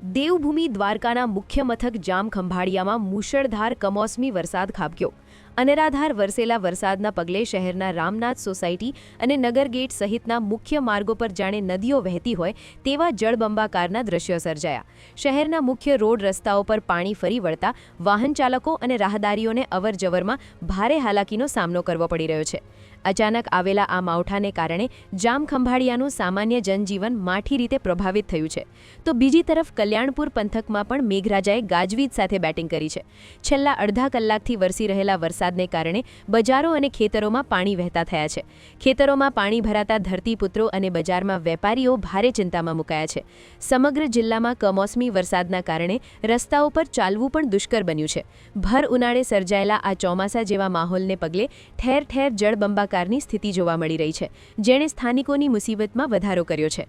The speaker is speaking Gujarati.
દેવભૂમિ દ્વારકાના મુખ્ય મથક જામખંભાળિયામાં મુશળધાર કમોસમી વરસાદ ખાબક્યો। અનરાધાર વરસેલા વરસાદના પગલે શહેરના રામનાથ સોસાયટી અને નગર ગેટ સહિતના મુખ્ય માર્ગો પર જાણે નદીઓ વહેતી હોય તેવા જળબંબાકારના દ્રશ્યો સર્જાયા। શહેરના મુખ્ય રોડ રસ્તાઓ પર પાણી ફરી વળતા વાહન ચાલકો અને રાહદારીઓને અવરજવરમાં ભારે હાલાકીનો સામનો કરવો પડી રહ્યો છે। અચાનક આવેલા આ માવઠાને કારણે જામખંભાળિયાનું સામાન્ય જનજીવન માઠી રીતે પ્રભાવિત થયું છે, તો બીજી તરફ કલ્યાણપુર પંથકમાં પણ મેઘરાજાએ ગાજવીજ સાથે બેટિંગ કરી છે। છેલ્લા અડધા કલાકથી વરસી રહેલા વરસાદને કારણે બજારો અને ખેતરોમાં પાણી વહેતા થયા છે। ખેતરોમાં પાણી ભરાતા ધરતીપુત્રો અને બજારમાં વેપારીઓ ભારે ચિંતામાં મુકાયા છે। સમગ્ર જિલ્લામાં કમોસમી વરસાદના કારણે રસ્તાઓ પર ચાલવું પણ દુષ્કર બન્યું છે। ભર ઉનાળે સર્જાયેલા આ ચોમાસા જેવા માહોલને પગલે ઠેર ઠેર જળબંબાકારની સ્થિતિ જોવા મળી રહી છે, જેણે સ્થાનિકોની મુસીબતમાં વધારો કર્યો છે।